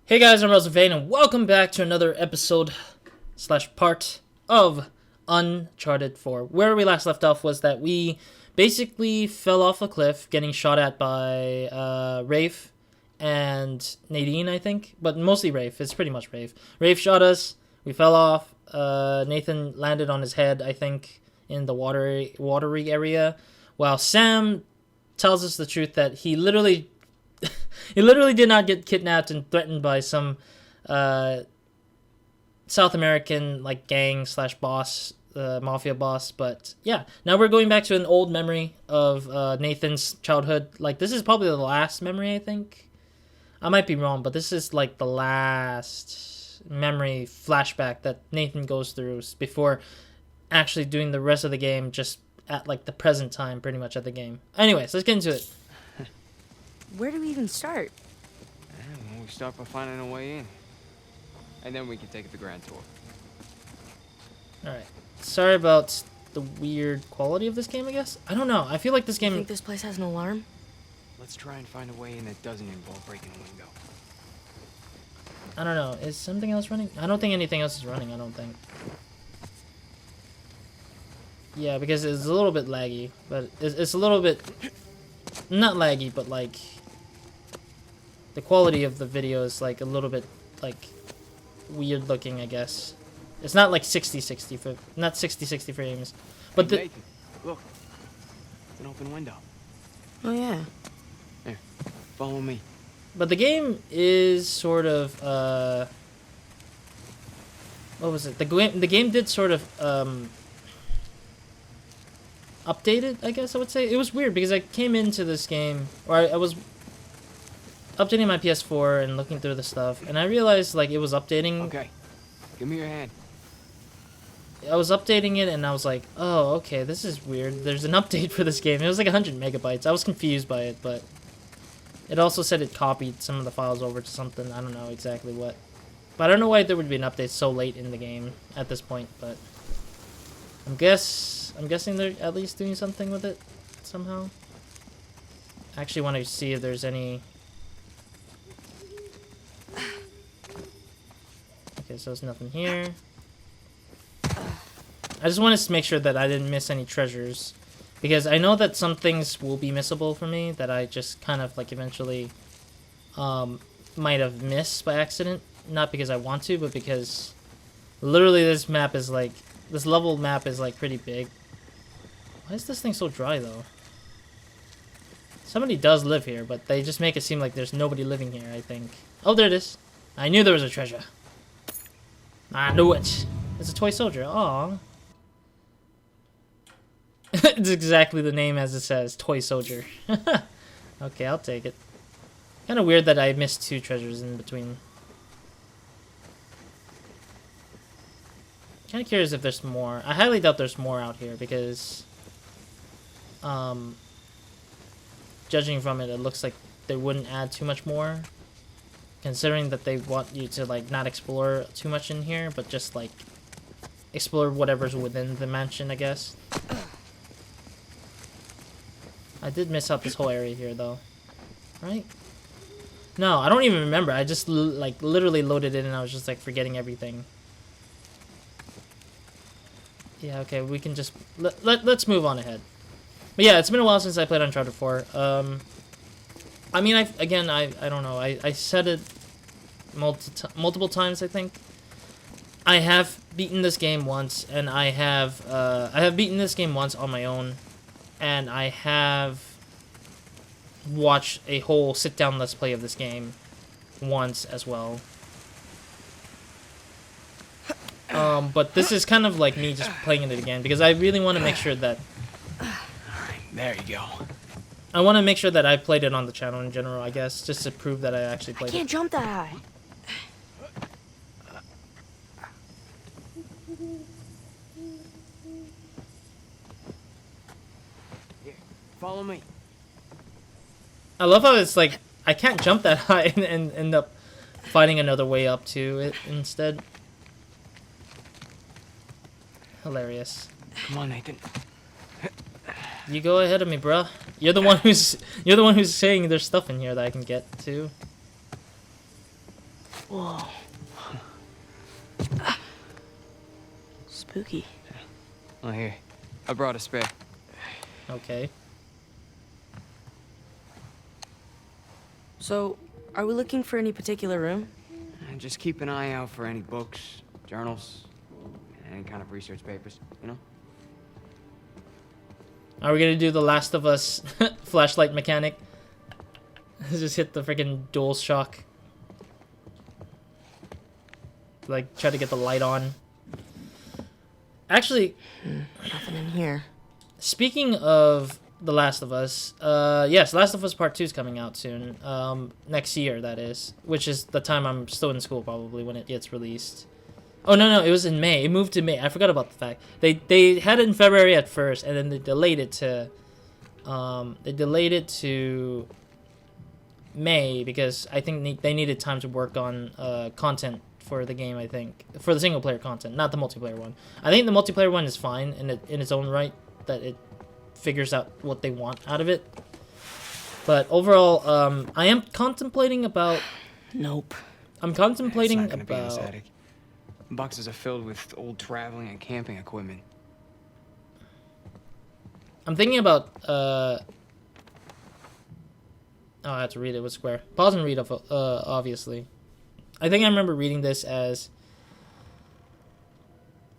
Hey guys, I'm RozaldVaneGAME and welcome back to another episode slash part of Uncharted 4. Where we last left off was that we basically fell off a cliff getting shot at by Rafe and Nadine, I think. But mostly Rafe. It's pretty much Rafe. Rafe shot us. We fell off. Nathan landed on his head, I think, in the watery area. While Sam tells us the truth that he literally did not get kidnapped and threatened by some South American like gang slash boss, mafia boss. But yeah, now we're going back to an old memory of Nathan's childhood. Like this is probably the last memory, I think. I might be wrong, but this is like the last memory flashback that Nathan goes through before actually doing the rest of the game just at like the present time, pretty much at the game. Anyways, let's get into it. Where do we even start? Well, we start by finding a way in. And then we can take the grand tour. Alright. Sorry about the weird quality of this game, I guess. I don't know. I feel like this You game... think this place has an alarm? Let's try and find a way in that doesn't involve breaking a window. I don't know. Is something else running? I don't think anything else is running, I don't think. Yeah, because it's a little bit laggy. But it's a little bit... Not laggy, but like... The quality of the video is like a little bit like weird looking, I guess. It's not like 60-60, not 60-60 frames. But hey, Nathan, look. It's an open window. Oh yeah. Here, follow me. But the game is sort of what was it? The game did sort of updated, I guess I would say. It was weird because I came into this game, or I was updating my PS4 and looking through the stuff, and I realized like it was updating. Okay, give me your hand. I was updating it and I was like, oh, okay, this is weird. There's an update for this game. It was like 100 megabytes. I was confused by it, but it also said it copied some of the files over to something. I don't know exactly what. But I don't know why there would be an update so late in the game at this point, but I'm guessing they're at least doing something with it somehow. I actually want to see if there's any... Okay, so there's nothing here. I just want to make sure that I didn't miss any treasures, because I know that some things will be missable for me that I just kind of like eventually might have missed by accident. Not because I want to, but because literally this map is like, this level map is like pretty big. Why is this thing so dry though? Somebody does live here, but they just make it seem like there's nobody living here, I think. Oh, there it is. I knew there was a treasure. I knew it. It's a toy soldier. Aww. It's exactly the name as it says, toy soldier. Okay, I'll take it. Kind of weird that I missed two treasures in between. Kind of curious if there's more. I highly doubt there's more out here because, judging from it, it looks like they wouldn't add too much more. Considering that they want you to like not explore too much in here, but just like explore whatever's within the mansion, I guess. I did miss out this whole area here though, right? No, I don't even remember. I just like literally loaded it and I was just like forgetting everything. Yeah, okay, we can just let's move on ahead. But yeah, it's been a while since I played Uncharted 4. I mean, I don't know. I said it multiple times, I think. I have beaten this game once, and I have beaten this game once on my own, and I have watched a whole sit-down let's play of this game once as well. But this is kind of like me just playing it again, because I really want to make sure that... Alright, there you go. I want to make sure that I played it on the channel in general, I guess, just to prove that I actually played it. I can't jump that high. Here, follow me. I love how it's like, I can't jump that high and end up finding another way up to it instead. Hilarious. Come on, Nathan. You go ahead of me, bruh. You're the one who's saying there's stuff in here that I can get to. Whoa. Spooky. Oh, here. I brought a spare. Okay. So, are we looking for any particular room? And just keep an eye out for any books, journals, any kind of research papers, you know? Are we gonna do the Last of Us flashlight mechanic? Just hit the freaking dual shock. Like, try to get the light on. Actually, Nothing in here. speaking of The Last of Us, yes, Last of Us Part 2 is coming out soon. Next year, that is. Which is the time I'm still in school, probably, when it gets released. Oh, no, it was in May. It moved to May. I forgot about the fact. They had it in February at first, and then they delayed it to... May, because I think they needed time to work on content for the game, I think. For the single-player content, not the multiplayer one. I think the multiplayer one is fine in its own right, that it figures out what they want out of it. But overall, I am contemplating about... Nope. I'm contemplating It's not gonna be in this about... attic. Boxes are filled with old traveling and camping equipment. I'm thinking about... Oh, I have to read it with Square. Pause and read, obviously. I think I remember reading this as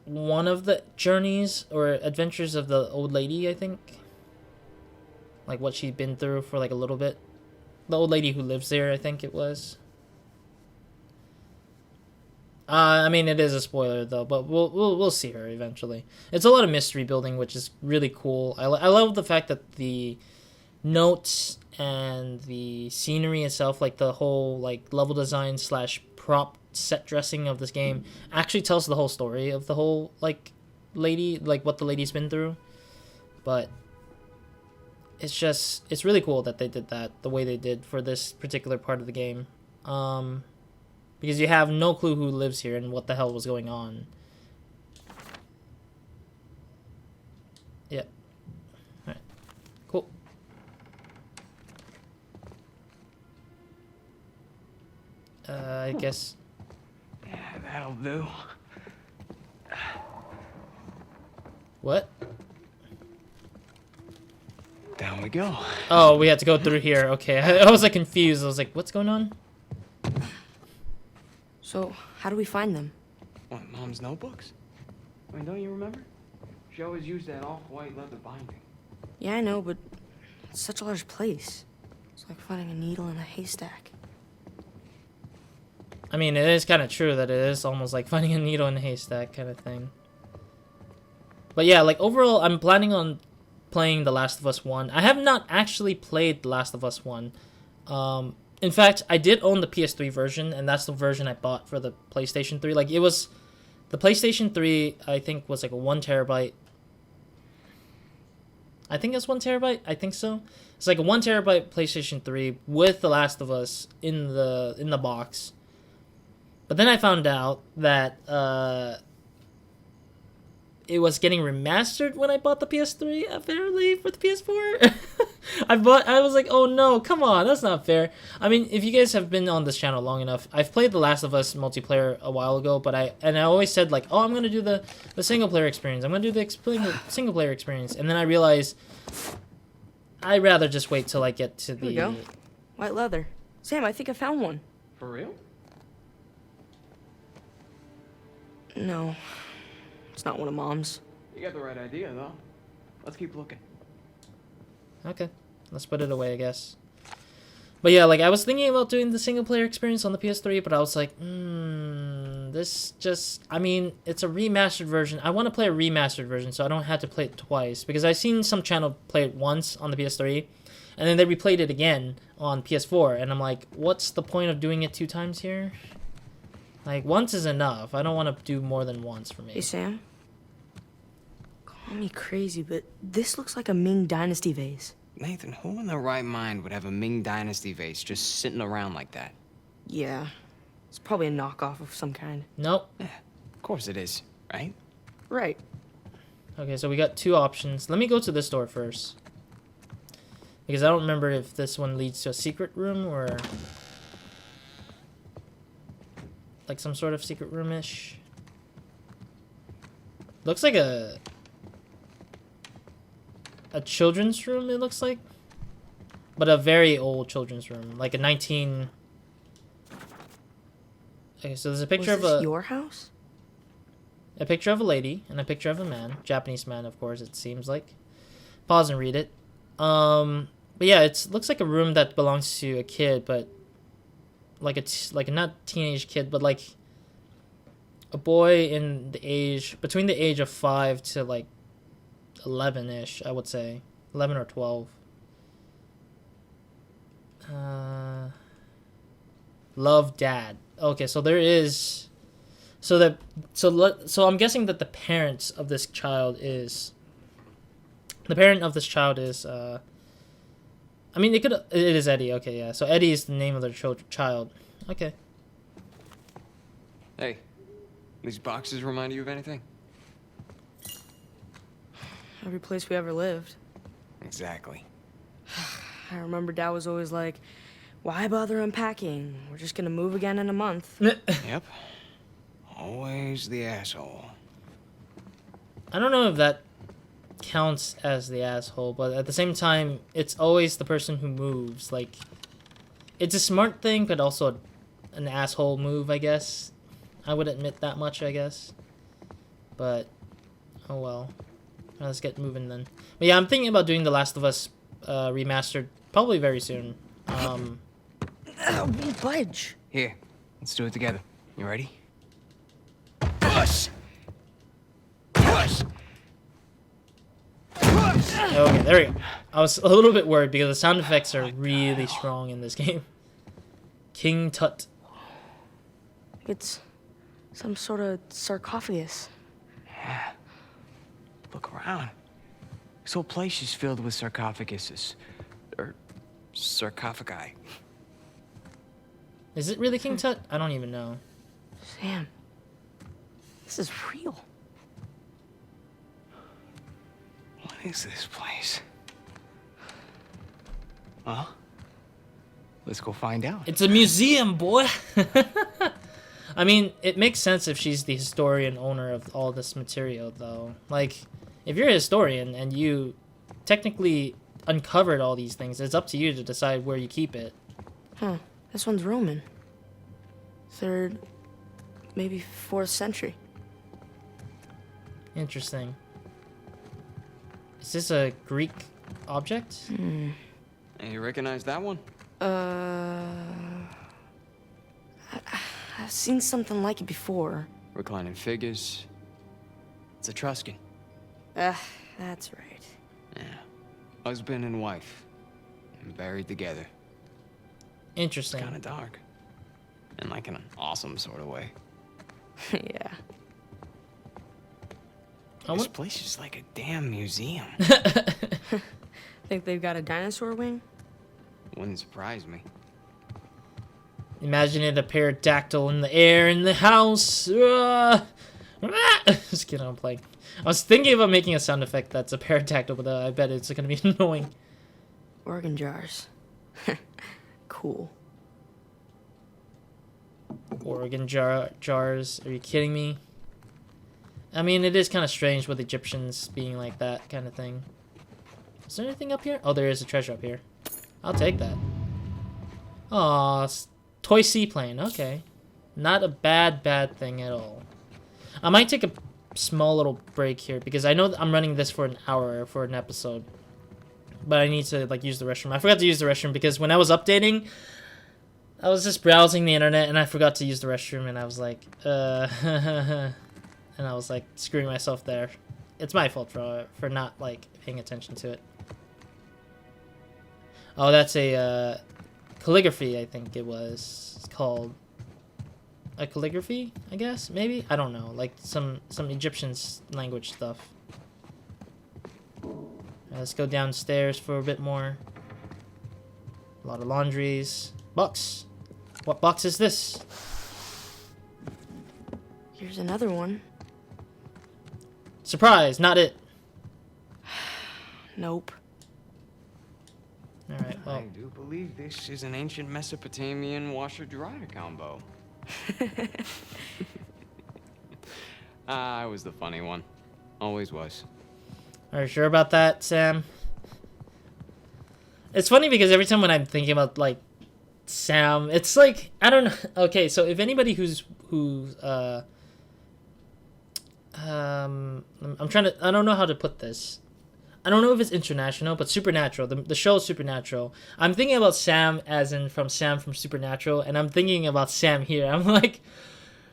one of the journeys or adventures of the old lady, I think. Like what she'd been through for like a little bit. The old lady who lives there, I think it was. I mean, it is a spoiler though, but we'll see her eventually. It's a lot of mystery building, which is really cool. I love the fact that the notes and the scenery itself, like the whole like level design / prop set dressing of this game, actually tells the whole story of the whole like lady, like what the lady's been through. But it's really cool that they did that the way they did for this particular part of the game, because you have no clue who lives here and what the hell was going on. Yeah. All right. Cool. I guess. Yeah, that'll do. What? Down we go. Oh, we had to go through here. Okay, I was like confused. I was like, what's going on? So, how do we find them? What, Mom's notebooks? I mean, don't you remember? She always used that off-white leather binding. Yeah, I know, but it's such a large place. It's like finding a needle in a haystack. I mean, it is kind of true that it is almost like finding a needle in a haystack kind of thing. But yeah, like overall, I'm planning on playing The Last of Us 1. I have not actually played The Last of Us 1. In fact, I did own the PS3 version, and that's the version I bought for the PlayStation 3. Like, it was... The PlayStation 3, I think, was like a 1 terabyte. I think it's 1 terabyte. I think so. It's like a 1 terabyte PlayStation 3 with The Last of Us in the box. But then I found out that it was getting remastered when I bought the PS3, apparently, for the PS4. I was like, oh no, come on, that's not fair. I mean, if you guys have been on this channel long enough, I've played The Last of Us multiplayer a while ago, but I always said like, oh, I'm gonna do the single player experience. I'm gonna do the single player experience, and then I realized I'd rather just wait till I get to the. Here we go. White leather. Sam, I think I found one. For real? No, it's not one of Mom's. You got the right idea, though. Let's keep looking. Okay, let's put it away, I guess. But yeah, like I was thinking about doing the single player experience on the PS3, but I was like, this just, I mean, it's a remastered version. I want to play a remastered version so I don't have to play it twice, because I've seen some channel play it once on the PS3, and then they replayed it again on PS4, and I'm like, what's the point of doing it 2 times here? Like, once is enough. I don't want to do more than once for me. Hey, Sam. Call me crazy, but this looks like a Ming Dynasty vase. Nathan, who in their right mind would have a Ming Dynasty vase just sitting around like that? Yeah, it's probably a knockoff of some kind. Nope. Yeah, of course it is, right? Right. Okay, so we got 2 options. Let me go to this door first, because I don't remember if this one leads to a secret room or... like some sort of secret room-ish. Looks like a children's room, it looks like. But a very old children's room, like a 19... Okay, so there's a picture Was this of a... your house? A picture of a lady and a picture of a man. Japanese man, of course, it seems like. Pause and read it. But yeah, it looks like a room that belongs to a kid, but like a not teenage kid, but like a boy in the age between the age of 5 to like 11-ish, I would say. 11 or 12. Love Dad. Okay, so there is so I'm guessing that the parent of this child is I mean, it is Eddie. Okay, yeah. So Eddie is the name of the child. Okay. Hey, these boxes remind you of anything? Every place we ever lived. Exactly. I remember Dad was always like, why bother unpacking? We're just gonna move again in a month. Yep. Always the asshole. I don't know if that counts as the asshole, but at the same time, it's always the person who moves. Like, it's a smart thing, but also an asshole move, I guess. I would admit that much, I guess. But, oh well. Let's get moving then. But yeah, I'm thinking about doing The Last of Us remastered probably very soon. Won't budge. Here, let's do it together. You ready? Push! Push! Okay, there we go. I was a little bit worried because the sound effects are really strong in this game. King Tut. It's some sort of sarcophagus. Yeah. Look around. This whole place is filled with sarcophaguses. Or sarcophagi. Is it really King Tut? I don't even know. Sam, this is real. What is this place? Huh? Let's go find out. It's a museum, boy! I mean, it makes sense if she's the historian owner of all this material, though. Like, if you're a historian and you technically uncovered all these things, it's up to you to decide where you keep it. Huh. This one's Roman. 3rd, maybe 4th century. Interesting. Is this a Greek object? Hmm. Hey, you recognize that one? I've seen something like it before. Reclining figures. It's Etruscan. That's right. Yeah. Husband and wife. And buried together. Interesting. Kind of dark. In like an awesome sort of way. Yeah. This place is like a damn museum. Think they've got a dinosaur wing? Wouldn't surprise me. Imagine it, a pterodactyl in the air in the house. Just kidding, I'm playing. I was thinking about making a sound effect that's a pterodactyl, but I bet it's gonna be annoying. Organ jars. Cool. Organ jars. Are you kidding me? I mean, it is kind of strange with Egyptians being like that kind of thing. Is there anything up here? Oh, there is a treasure up here. I'll take that. Aw, toy seaplane. Okay. Not a bad thing at all. I might take a small little break here because I know I'm running this for an hour for an episode. But I need to like use the restroom. I forgot to use the restroom because when I was updating, I was just browsing the internet and I forgot to use the restroom and I was like, and I was like screwing myself there. It's my fault for not like paying attention to it. Oh, that's a calligraphy, I think it was. It's called a calligraphy, I guess, maybe? I don't know, like some Egyptian language stuff. Let's go downstairs for a bit more. A lot of laundries. Box. What box is this? Here's another one. Surprise, not it. Nope. Alright, well. I do believe this is an ancient Mesopotamian washer-dryer combo. I was the funny one. Always was. Are you sure about that, Sam? It's funny because every time when I'm thinking about like Sam, it's like I don't know. Okay, so if anybody I'm trying to, I don't know how to put this. I don't know if it's international, but Supernatural, the show Supernatural. I'm thinking about Sam as in from Sam from Supernatural, and I'm thinking about Sam here. I'm like,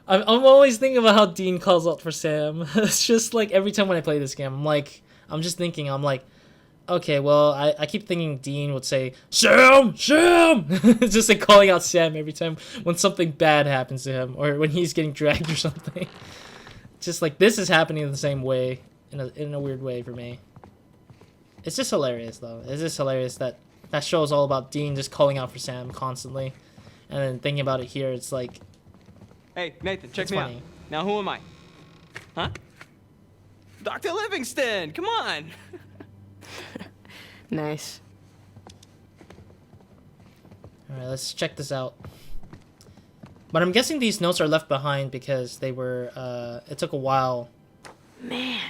I'm always thinking about how Dean calls out for Sam. It's just like every time when I play this game, I'm just thinking, I'm like, okay, well, I keep thinking Dean would say, Sam! Sam! It's just like calling out Sam every time when something bad happens to him, or when he's getting dragged or something. Just like this is happening in the same way, in a weird way for me. It's just hilarious, though. It's just hilarious that that show is all about Dean just calling out for Sam constantly. And then thinking about it here, it's like... Hey, Nathan, check It's me funny. out. Now, who am I? Huh? Dr. Livingston, come on! Nice. Alright, let's check this out. But I'm guessing these notes are left behind because they were, it took a while. Man,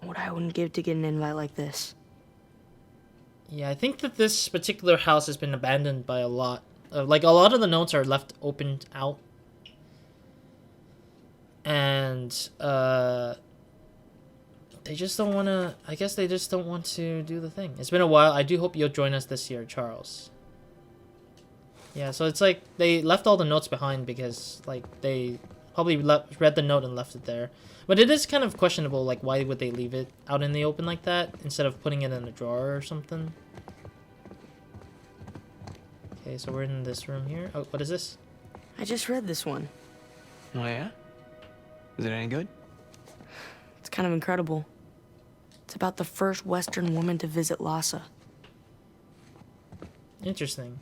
what I wouldn't give to get an invite like this. Yeah, I think that this particular house has been abandoned by a lot. Like, a lot of the notes are left opened out. And, they just don't want to... I guess they just don't want to do the thing. It's been a while. I do hope you'll join us this year, Charles. Yeah, so it's like they left all the notes behind because, like, they probably read the note and left it there. But it is kind of questionable, like, why would they leave it out in the open like that instead of putting it in a drawer or something? Okay, so we're in this room here. Oh, what is this? I just read this one. Oh, yeah? Is it any good? It's kind of incredible. It's about the first Western woman to visit Lhasa. Interesting.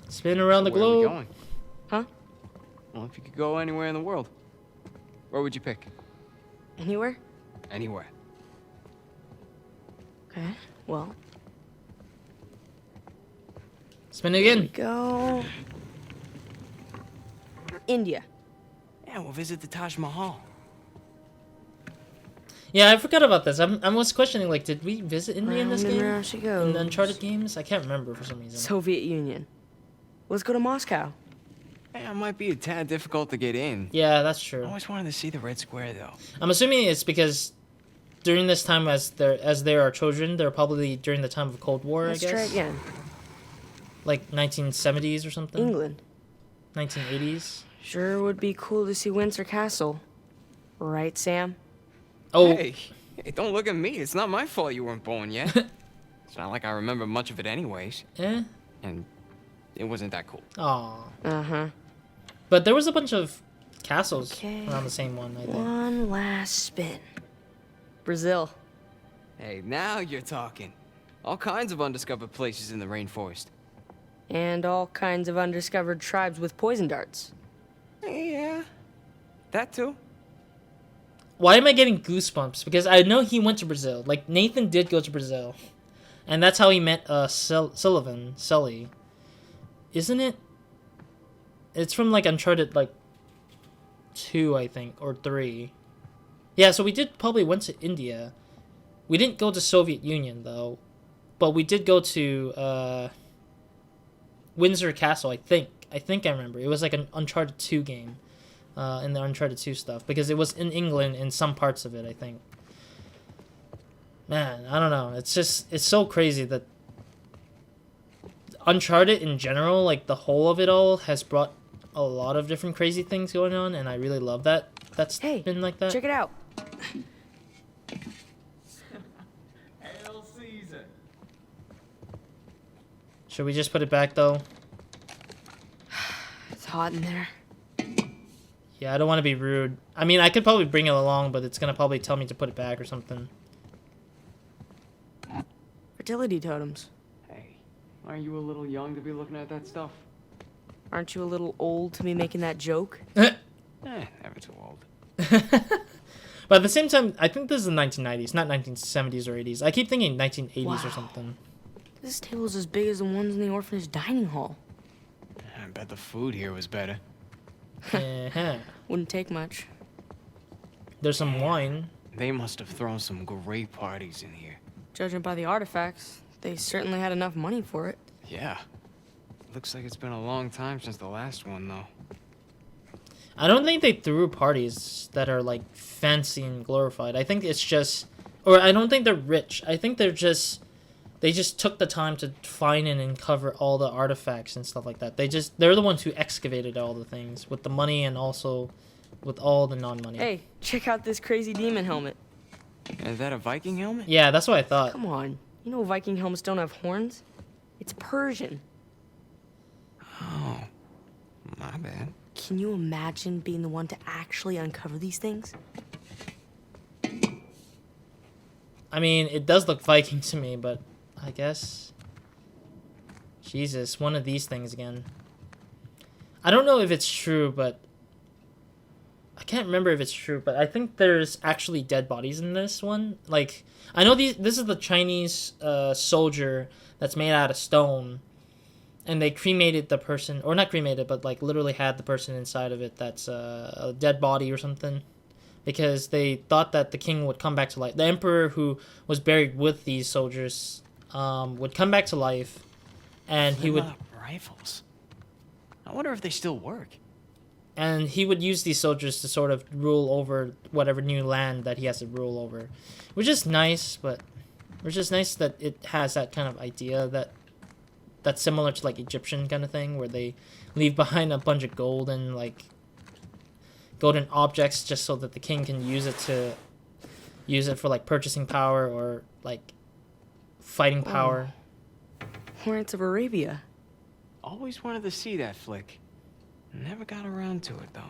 Spin around the Where are we globe. going? Huh? Well, if you could go anywhere in the world, where would you pick? Anywhere? Anywhere. Okay, well, Spin it here we again. go. India. Yeah, we'll visit the Taj Mahal. Yeah, I forgot about this. I was questioning, like, did we visit India in this Round and game? round she In goes. the Uncharted games? I can't remember for some reason. Soviet Union. Let's go to Moscow. Yeah, it might be a tad difficult to get in. Yeah, that's I true. always wanted to see the Red Square, though. I'm assuming it's because during this time, as there are children, they're probably during the time of Cold War, Let's I try guess. again. Like 1970s or something? England. 1980s? Sure would be cool to see Windsor Castle. Right, Sam? Oh, Hey, don't look at me. It's not my fault you weren't born yet. It's not like I remember much of it anyways. eh? And it wasn't that cool. Aw. Uh-huh. But there was a bunch of castles Okay. around the same one, I think. One last spin. Brazil. Hey, now you're talking. All kinds of undiscovered places in the rainforest. And all kinds of undiscovered tribes with poison darts. Yeah, that too. Why am I getting goosebumps? Because I know he went to Brazil. Like, Nathan did go to Brazil. And that's how he met Sully. Isn't it? It's from, like, Uncharted, like, 2, I think, or 3. Yeah, so we probably went to India. We didn't go to Soviet Union, though. But we did go to, Windsor Castle, I think. I remember. It was like an Uncharted 2 game. In the Uncharted 2 stuff. Because it was in England in some parts of it, I think. Man, I don't know. It's just, it's so crazy that Uncharted in general, like the whole of it all, has brought a lot of different crazy things going on, and I really love that. That's Hey, been like that. check it out. Hail Caesar. Should we just put it back, though? It's hot in there. Yeah, I don't want to be rude. I mean, I could probably bring it along, but it's going to probably tell me to put it back or something. Fertility totems. Hey, aren't you a little young to be looking at that stuff? Aren't you a little old to be making that joke? Never too old. But at the same time, I think this is the 1990s, not 1970s or 80s. I keep thinking 1980s or Wow. something. This table's as big as the ones in the orphanage dining hall. Bet the food here was better. Uh-huh. Wouldn't take much. There's some wine. They must have thrown some great parties in here. Judging by the artifacts, they certainly had enough money for it. Yeah. Looks like it's been a long time since the last one, though. I don't think they threw parties that are like fancy and glorified. I think it's just, or I don't think they're rich. I think they just took the time to find and uncover all the artifacts and stuff like that. They're the ones who excavated all the things with the money and also with all the non-money. Hey, check out this crazy demon helmet. Is that a Viking helmet? Yeah, that's what I thought. Come on. You know Viking helmets don't have horns? It's Persian. Oh, my bad. Can you imagine being the one to actually uncover these things? I mean, it does look Viking to me, but I guess... Jesus, one of these things again. I don't know if it's true, but... I can't remember if it's true, but I think there's actually dead bodies in this one. Like, I know this is the Chinese soldier that's made out of stone. And they cremated the person, or not cremated, but like literally had the person inside of it that's a dead body or something. Because they thought that the king would come back to life. The emperor who was buried with these soldiers would come back to life. And he would... Rifles. I wonder if they still work. And he would use these soldiers to sort of rule over whatever new land that he has to rule over. Which is nice, but... Which is nice that it has that kind of idea that's similar to like Egyptian kind of thing, where they leave behind a bunch of gold and like golden objects just so that the king can use it for like purchasing power or like fighting power. Lawrence of Arabia. Always wanted to see that flick. Never got around to it, though.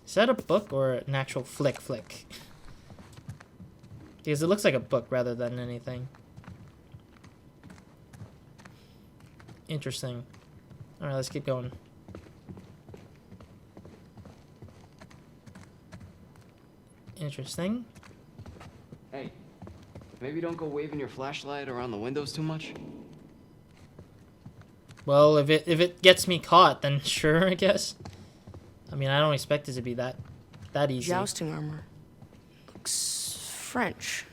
Is that a book or an actual flick? Because it looks like a book rather than anything. Interesting. Alright, let's keep going. Interesting. Hey, maybe don't go waving your flashlight around the windows too much. Well, if it gets me caught, then sure, I guess. I mean, I don't expect it to be that easy. Jousting armor. Looks French.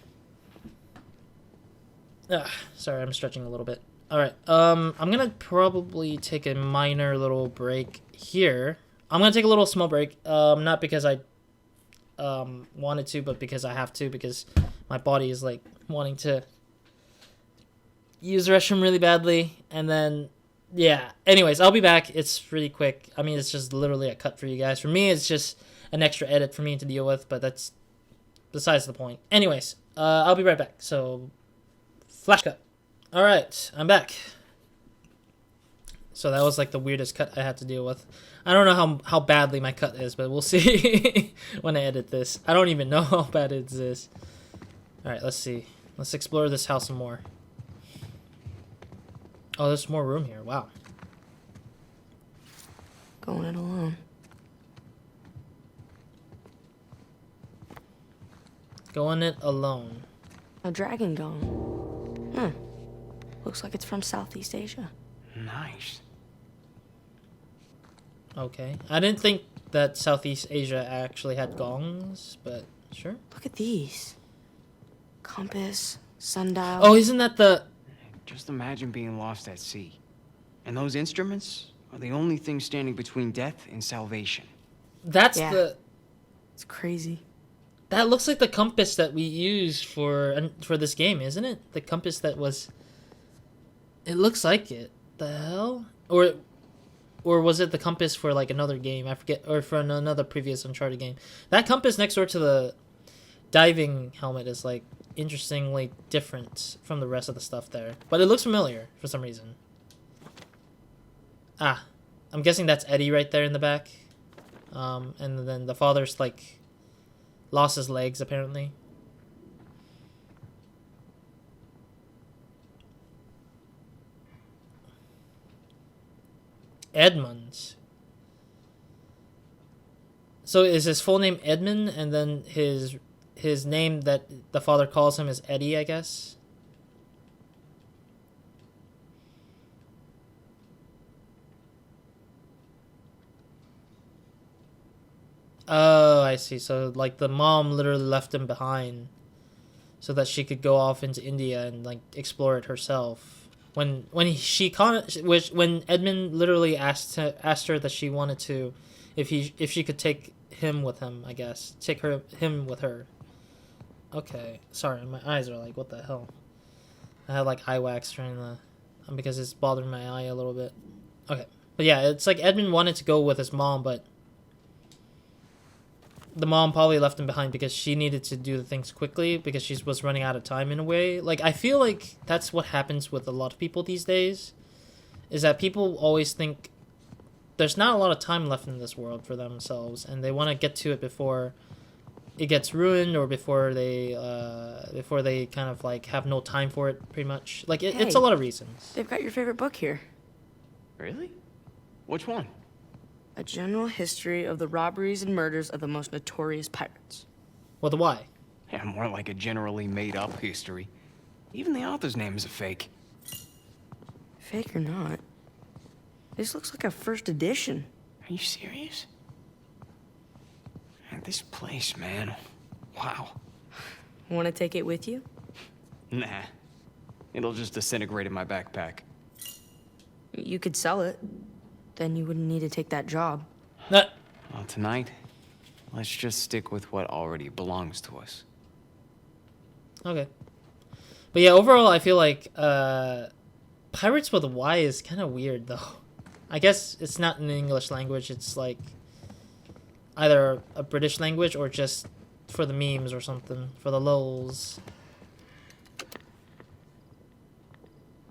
Sorry, I'm stretching a little bit. Alright, I'm gonna probably take a minor little break here. I'm gonna take a little small break, not because I wanted to, but because I have to, because my body is like wanting to use the restroom really badly, and then yeah, anyways, I'll be back. It's pretty quick. I mean, it's just literally a cut for you guys. For me, it's just an extra edit for me to deal with, but that's besides the point. Anyways, I'll be right back. So flash cut. Alright, I'm back. So that was like the weirdest cut I had to deal with. I don't know how badly my cut is, but we'll see when I edit this. I don't even know how bad it is. Alright, let's see. Let's explore this house some more. Oh, there's more room here. Wow. Going it alone. Going it alone. A dragon gone. Huh. Looks like it's from Southeast Asia. Nice. Okay. I didn't think that Southeast Asia actually had gongs, but sure. Look at these. Compass, sundial. Oh, isn't that the... Just imagine being lost at sea. And those instruments are the only thing standing between death and salvation. That's Yeah. the... It's crazy. That looks like the compass that we use for this game, isn't it? The compass that was... It looks like it. The hell? Or was it the compass for like another game? I forget. Or for another previous Uncharted game. That compass next door to the diving helmet is like interestingly different from the rest of the stuff there. But it looks familiar for some reason. Ah. I'm guessing that's Eddie right there in the back. And then the father's like lost his legs apparently. Edmund. So is his full name Edmund, and then his name that the father calls him is Eddie, I guess? Oh, I see. So like the mom literally left him behind so that she could go off into India and like explore it herself. When Edmund literally asked her that she wanted to, if she could take him with him, I guess take him with her. Okay, sorry, my eyes are like, what the hell? I had like eye wax trying to, because it's bothering my eye a little bit. Okay, but yeah, it's like Edmund wanted to go with his mom, but the mom probably left him behind because she needed to do the things quickly because she was running out of time in a way. Like, I feel like that's what happens with a lot of people these days, is that people always think there's not a lot of time left in this world for themselves, and they want to get to it before it gets ruined or before they kind of like have no time for it, pretty much. Like, it's a lot of reasons. They've got your favorite book here. Really? Which one? A general history of the robberies and murders of the most notorious pirates. Well, the why? Yeah, more like a generally made-up history. Even the author's name is a fake. Fake or not, this looks like a first edition. Are you serious? Man, this place, man. Wow. Want to take it with you? Nah. It'll just disintegrate in my backpack. You could sell it. Then you wouldn't need to take that job. Nah. Well, tonight, let's just stick with what already belongs to us. Okay. But yeah, overall, I feel like Pirates with a Y is kind of weird, though. I guess it's not in the English language. It's like either a British language or just for the memes or something, for the lols.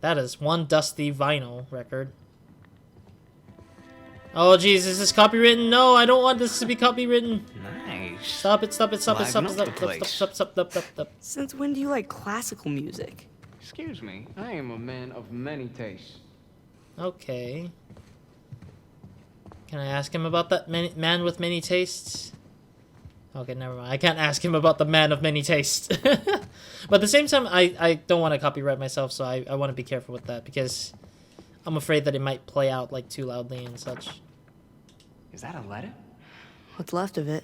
That is one dusty vinyl record. Oh jeez, is this copywritten? No, I don't want this to be copywritten. Nice. Stop it, stop it, stop it, stop it, Liven stop up it, the place. stop. Since when do you like classical music? Excuse me, I am a man of many tastes. Okay. Can I ask him about that man with many tastes? Okay, never mind. I can't ask him about the man of many tastes. But at the same time, I don't want to copyright myself, so I want to be careful with that because I'm afraid that it might play out like too loudly and such. Is that a letter? What's left of it?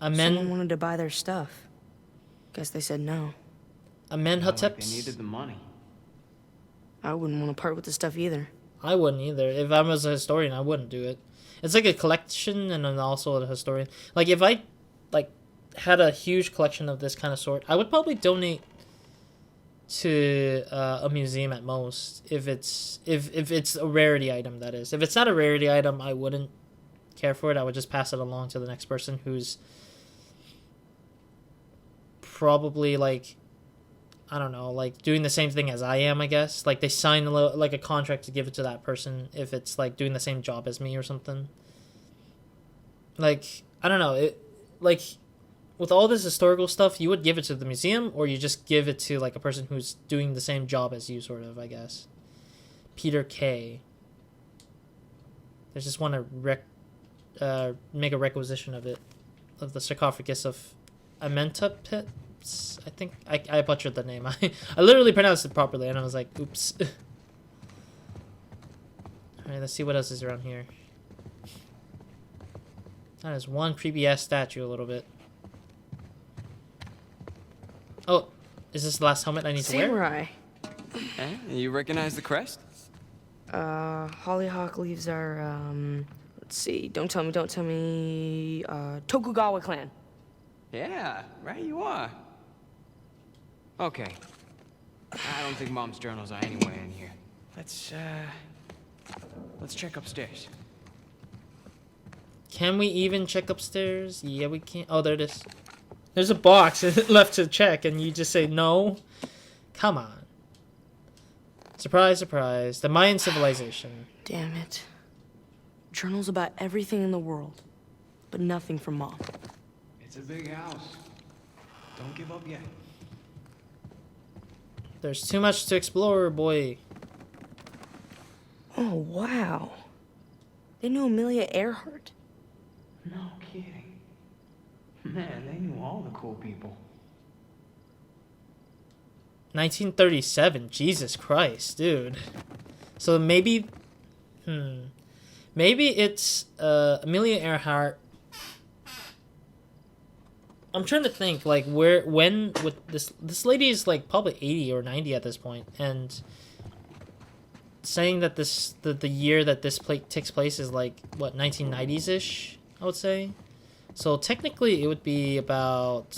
Amen. Someone wanted to buy their stuff. Guess they said no. Amen, Like they Hateps. needed the money. I wouldn't want to part with the stuff either. I wouldn't either. If I was a historian, I wouldn't do it. It's like a collection and then also a historian. Like if I like had a huge collection of this kind of sort, I would probably donate to a museum at most. If it's a rarity item, that is. If it's not a rarity item, I wouldn't care for it. I would just pass it along to the next person who's probably like, I don't know, like doing the same thing as I am, I guess. Like they sign like a contract to give it to that person if it's like doing the same job as me or something. Like, I don't know, it like with all this historical stuff, you would give it to the museum or you just give it to like a person who's doing the same job as you, sort of, I guess. Peter K. They just want to make a requisition of it, of the sarcophagus of Amenhotep. I think I butchered the name. I literally pronounced it properly, and I was like, oops. Alright, let's see what else is around here. That is one creepy-ass statue a little bit. Oh, is this the last helmet I need to wear? Samurai. Eh? You recognize the crest? Hollyhock leaves are, let's see, don't tell me, Tokugawa clan. Yeah, right you are. Okay. I don't think Mom's journals are anywhere in here. Let's check upstairs. Can we even check upstairs? Yeah, we can. Oh, there it is. There's a box left to check, and you just say no? Come on. Surprise, surprise. The Mayan civilization. Damn it. Journals about everything in the world, but nothing from Mom. It's a big house. Don't give up yet. There's too much to explore, boy. Oh, wow. They knew Amelia Earhart. No kidding. Man, they knew all the cool people. 1937. Jesus Christ, dude. So maybe... Maybe it's Amelia Earhart I'm trying to think, like, when with this lady is like probably 80 or 90 at this point, and saying that the year that this takes place is like what 1990s ish, I would say. So technically, it would be about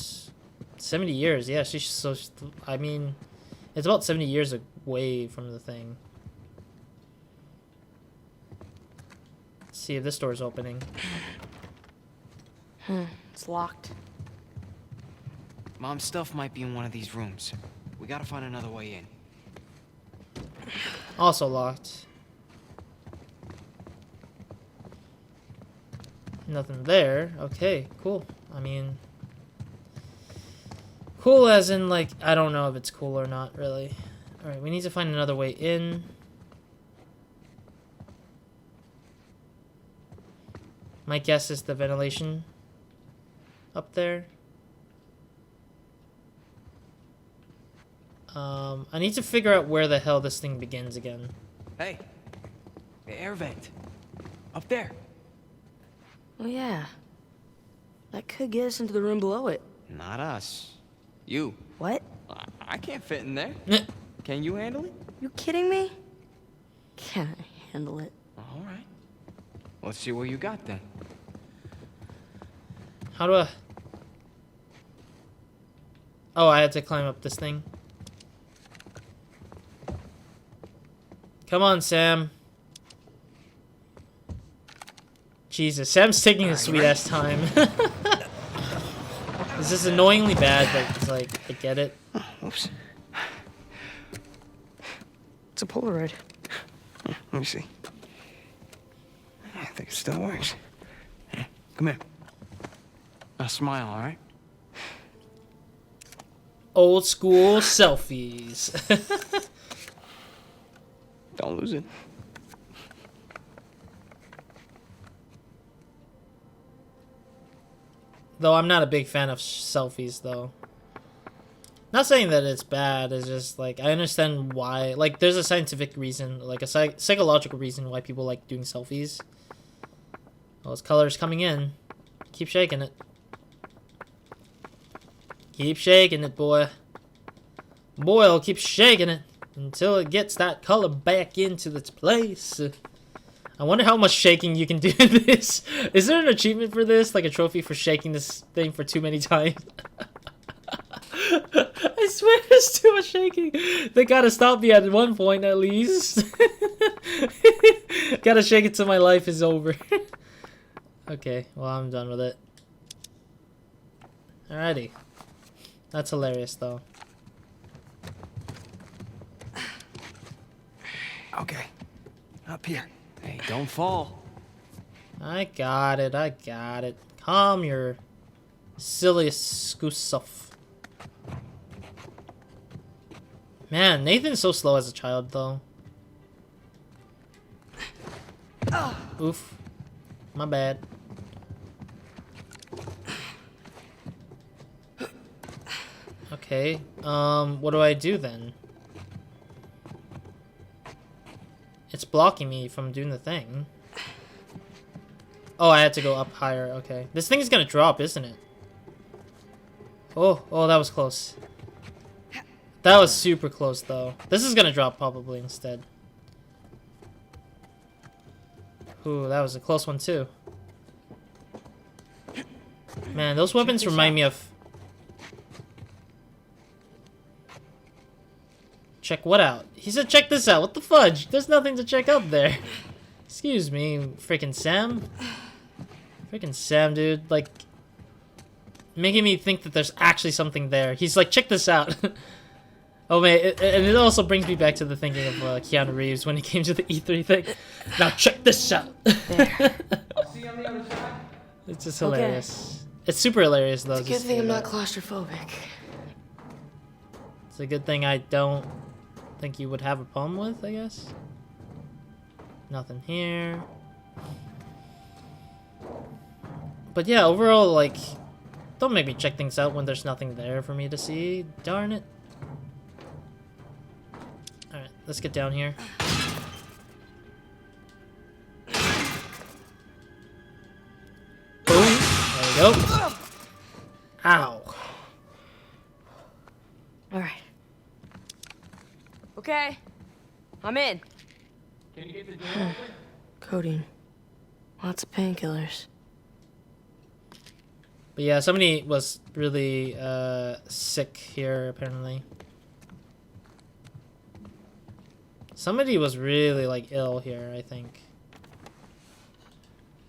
70 years. Yeah, I mean, it's about 70 years away from the thing. Let's see if this door is opening. It's locked. Mom's stuff might be in one of these rooms. We gotta find another way in. Also locked. Nothing there. Okay, cool. I mean, cool as in, like, I don't know if it's cool or not, really. Alright, we need to find another way in. My guess is the ventilation up there. I need to figure out where the hell this thing begins again. Hey, the air vent. Up there. Oh yeah. That could get us into the room below it. Not us. You. What? I can't fit in there. Can you handle it? You kidding me? Can't handle it. All right. Let's see what you got then. How do I... Oh, I had to climb up this thing. Come on, Sam. Jesus, Sam's taking his sweet-ass time. This is annoyingly bad, but it's like, I get it. Oh, oops. It's a Polaroid. Let me see. I think it still works. Come here. Now smile, all right? Old school selfies. Don't lose it. Though I'm not a big fan of selfies, though. Not saying that it's bad, it's just, like, I understand why. Like, there's a scientific reason, like, a psychological reason why people like doing selfies. Well, this color's coming in. Keep shaking it. Keep shaking it, boy. Boy, I'll keep shaking it until it gets that color back into its place. I wonder how much shaking you can do in this. Is there an achievement for this? Like a trophy for shaking this thing for too many times? I swear there's too much shaking. They gotta stop me at one point at least. Gotta shake it till my life is over. Okay, well, I'm done with it. Alrighty. That's hilarious, though. Okay. Up here. Hey, don't fall. I got it, I got it. Calm your silly goose self. Man, Nathan's so slow as a child, though. Oof. My bad. Okay, what do I do then? It's blocking me from doing the thing. Oh, I had to go up higher, okay. This thing is gonna drop, isn't it? Oh, that was close. That was super close, though. This is gonna drop probably instead. Ooh, that was a close one, too. Man, those weapons remind me of... Check what out? He said check this out. What the fudge? There's nothing to check out there. Excuse me, freaking Sam. Freaking Sam, dude. Like, making me think that there's actually something there. He's like, check this out. Oh man, and it also brings me back to the thinking of Keanu Reeves when he came to the E3 thing. Now check this out. I'll see you on the other side. It's just hilarious. It's super hilarious though. It's a good thing I'm not claustrophobic. It's a good thing I don't think you would have a problem with, I guess. Nothing here. But yeah, overall, like, don't make me check things out when there's nothing there for me to see. Darn it. Alright, let's get down here. Boom. There we go. Ow. Okay. I'm in. Can you get the door open? Codeine. Lots of painkillers. But yeah, somebody was really sick here, apparently. Somebody was really, like, ill here, I think.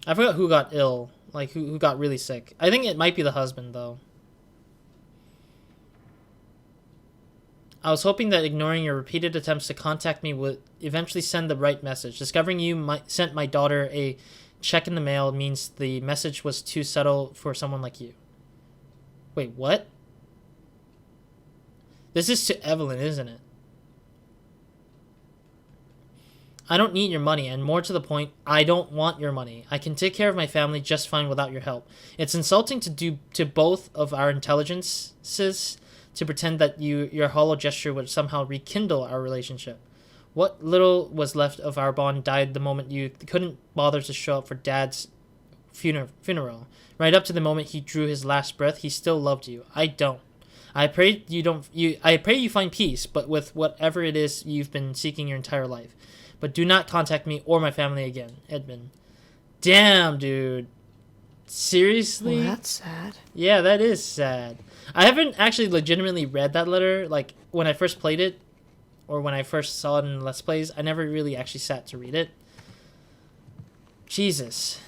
I forgot who got ill. Like, who got really sick. I think it might be the husband, though. I was hoping that ignoring your repeated attempts to contact me would eventually send the right message. Discovering you sent my daughter a check in the mail means the message was too subtle for someone like you. Wait, what? This is to Evelyn, isn't it? I don't need your money, and more to the point, I don't want your money. I can take care of my family just fine without your help. It's insulting to both of our intelligences to pretend that your hollow gesture would somehow rekindle our relationship. What little was left of our bond died the moment you couldn't bother to show up for Dad's funeral. Right up to the moment he drew his last breath, he still loved you. I don't. I pray you find peace, but with whatever it is you've been seeking your entire life. But do not contact me or my family again, Edmund. Damn, dude. Seriously? Well, that's sad. Yeah, that is sad. I haven't actually legitimately read that letter. Like, when I first played it, or when I first saw it in Let's Plays, I never really actually sat to read it. Jesus.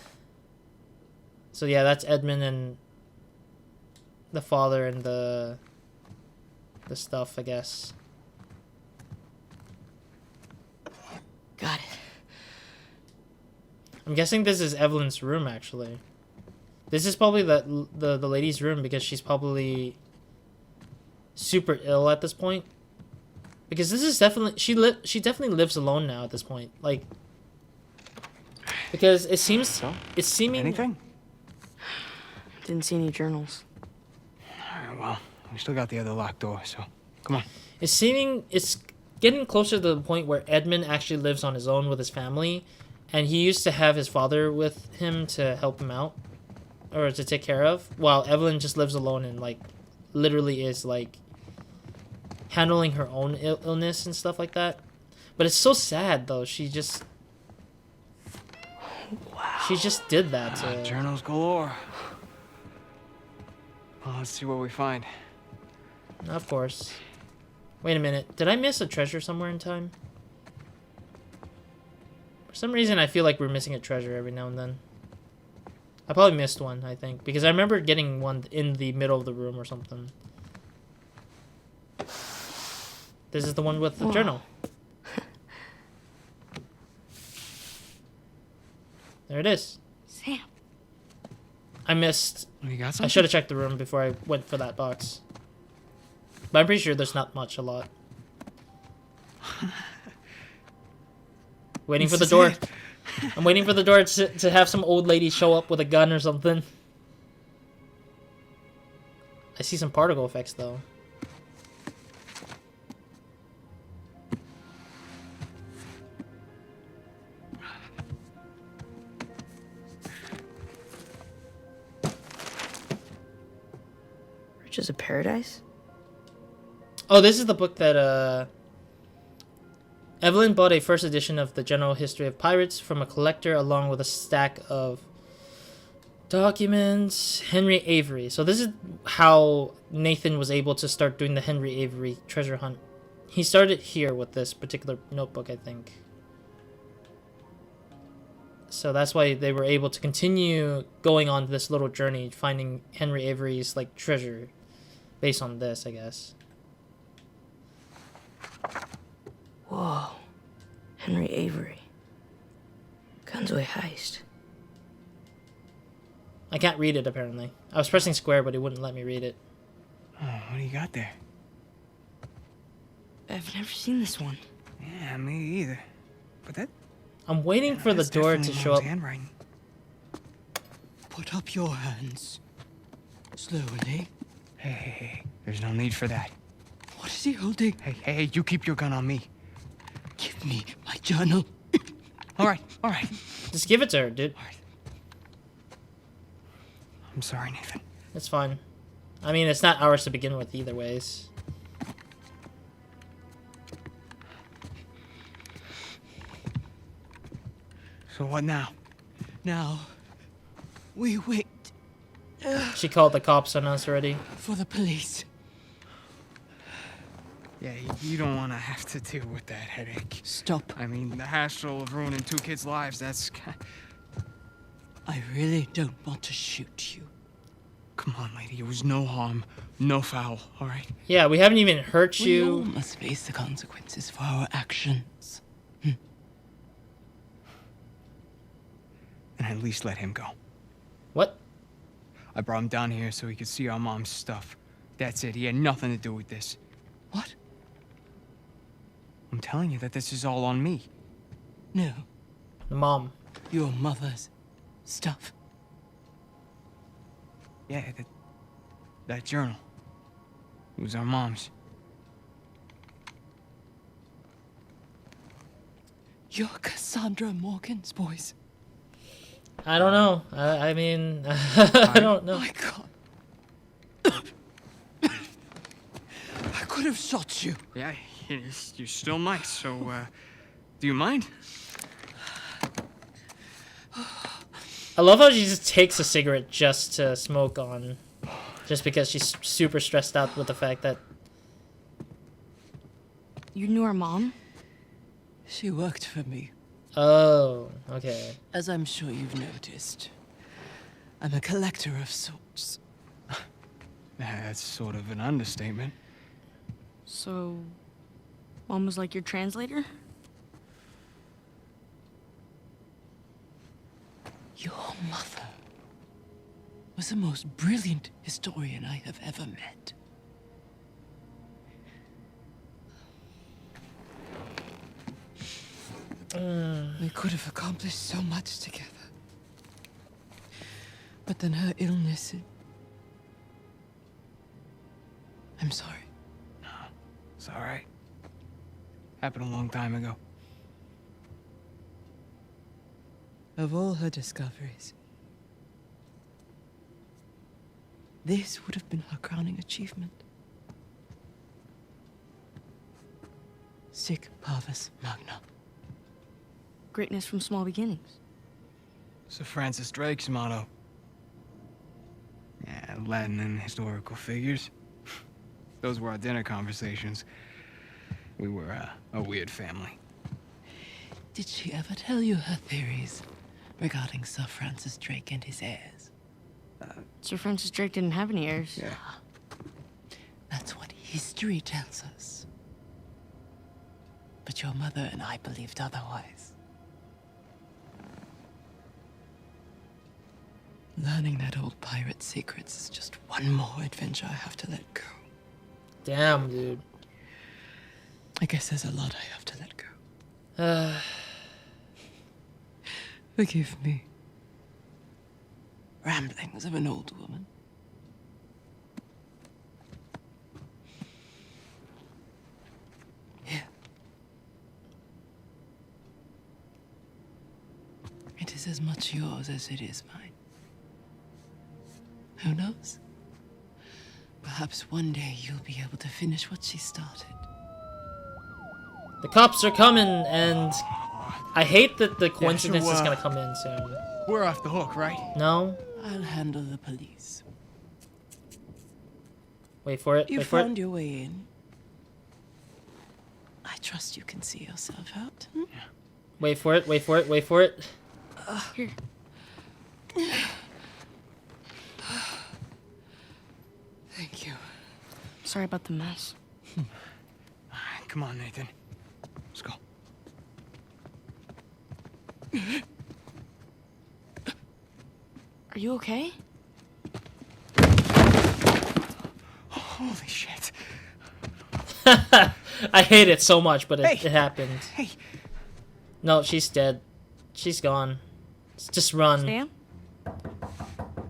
So yeah, that's Edmund and the father and the stuff, I guess. Got it. I'm guessing this is Evelyn's room, actually. This is probably the lady's room because she's probably super ill at this point. Because this is definitely she definitely lives alone now at this point. Like, because it's seeming Anything? Didn't see any journals. Alright, well, we still got the other locked door, so come on. It's getting closer to the point where Edmund actually lives on his own with his family, and he used to have his father with him to help him out or to take care of, while Evelyn just lives alone and like literally is like handling her own illness and stuff like that. But it's so sad though. She just did that to... Journals galore. Well, let's see what we find. Of course. Wait a minute. Did I miss a treasure somewhere in time? For some reason, I feel like we're missing a treasure every now and then. I probably missed one, I think. Because I remember getting one in the middle of the room or something. This is the one with the journal. There it is. Sam. I missed... You got I something? should have checked the room before I went for that box. But I'm pretty sure there's not much, a lot. Waiting for the door. I'm waiting for the door to have some old lady show up with a gun or something. I see some particle effects, though. Riches of Paradise? Oh, this is the book that, Evelyn bought a first edition of the General History of Pirates from a collector along with a stack of documents. Henry Avery. So this is how Nathan was able to start doing the Henry Avery treasure hunt. He started here with this particular notebook, I think. So that's why they were able to continue going on this little journey, finding Henry Avery's, like, treasure based on this, I guess. Whoa. Henry Avery. Gunsway heist. I can't read it, apparently. I was pressing square, but it wouldn't let me read it. Oh, what do you got there? I've never seen this one. Yeah, me either. But that... I'm waiting for the that's door to definitely show Mom's up. handwriting. Put up your hands. Slowly. Hey. There's no need for that. What is he holding? Hey, you keep your gun on me. Give me my journal. All right. Just give it to her, dude. I'm sorry, Nathan. It's fine. I mean, it's not ours to begin with either ways. So what now? Now, we wait She called the cops on us already. for the police. Yeah, you don't want to have to deal with that headache. Stop. I mean, the hassle of ruining 2 kids' lives, that's... I really don't want to shoot you. Come on, lady, it was no harm, no foul, all right? Yeah, we haven't even hurt We all you. must face the consequences for our actions. And at least let him go. What? I brought him down here so he could see our mom's stuff. That's it, he had nothing to do with this. What? I'm telling you that this is all on me. No, The mom. your mother's stuff. Yeah, that journal. It was our mom's. You're Cassandra Morgan's boys. I don't know. I mean, I don't know. My God. I could have shot you. Yeah, you still might, so, do you mind? I love how she just takes a cigarette just to smoke on. Just because she's super stressed out with the fact that... You knew our mom? She worked for me. Oh, okay. As I'm sure you've noticed, I'm a collector of sorts. That's sort of an understatement. So, Mom was like your translator? Your mother was the most brilliant historian I have ever met. We could have accomplished so much together. But then her illness... I'm sorry. It's all right. Happened a long time ago. Of all her discoveries, this would have been her crowning achievement. Sic parvis magna. Greatness from small beginnings. Sir Francis Drake's motto. Yeah, Latin and historical figures. Those were our dinner conversations. We were a weird family. Did she ever tell you her theories regarding Sir Francis Drake and his heirs? Sir Francis Drake didn't have any heirs. Yeah. That's what history tells us. But your mother and I believed otherwise. Learning that old pirate's secrets is just one more adventure I have to let go. Damn, dude. I guess there's a lot I have to let go. Forgive me. Ramblings of an old woman. Here. It is as much yours as it is mine. Who knows? Perhaps one day you'll be able to finish what she started. The cops are coming, and I hate that the coincidence is gonna come in soon. We're off the hook, right? No? I'll handle the police. Wait for it, You wait for found it. your way in. I trust you can see yourself out. Hmm? Wait for it, wait for it, wait for it. Here. Thank you. Sorry about the mess. Come on, Nathan. Let's go. Are you okay? Holy shit. I hate it so much, but it happened. Hey. No, she's dead. She's gone. Just run. Sam?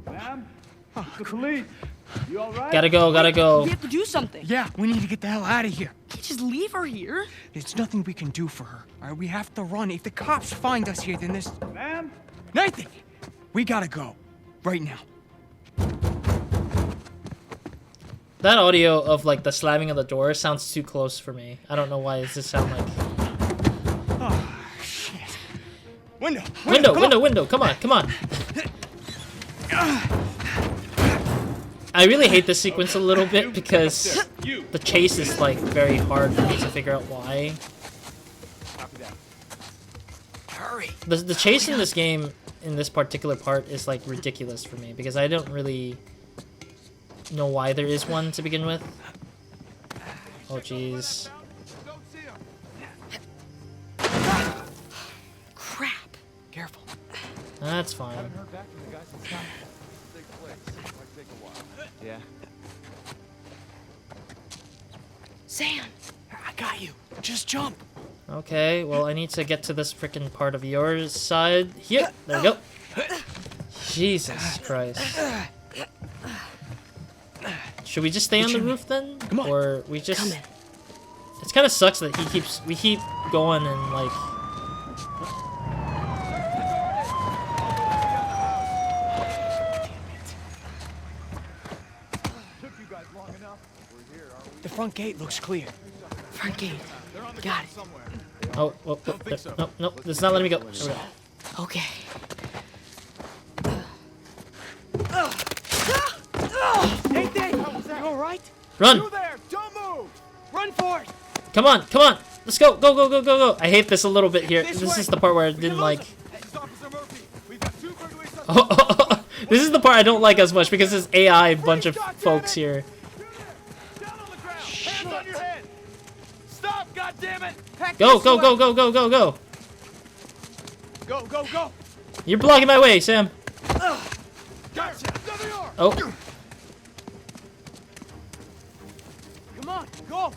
Ma'am? The police. You all right? Gotta go, gotta go. We have to do something. Yeah, we need to get the hell out of here. Can't just leave her here. There's nothing we can do for her. All right, we have to run. If the cops find us here, then this... Ma'am? Nathan! We gotta go. Right now. That audio of like the slamming of the door sounds too close for me. I don't know why. Does this sound like? Oh, shit. Window. Window. Come on. I really hate this sequence a little bit because the chase is like very hard for me to figure out why. Hurry. The chase in this game, in this particular part, is like ridiculous for me because I don't really know why there is one to begin with. Oh jeez. Crap. Careful. That's fine. Yeah. Sam. I got you. Just jump. Okay, well I need to get to this freaking part of your side. Here, there we go. Jesus Christ. Should we just stay on the roof then? Come on. Or we just... Come in. It kind of sucks that we keep going and like... The front gate looks clear. Front gate. Got it. Oh, no, this is not letting me go. There we go. Okay. Nathan, you all right? Run! You there! Don't move! Run for it. Come on! Let's go! Go! I hate this a little bit here. This is the part where I didn't like... This is Officer Murphy. We've got 2 burglary suspects. This is the part I don't like as much because there's AI bunch of folks here. Down on the ground! Hands on your head! Stop, goddammit! Go! Go! You're blocking my way, Sam. Gotcha! There they are! Oh, Come on, go!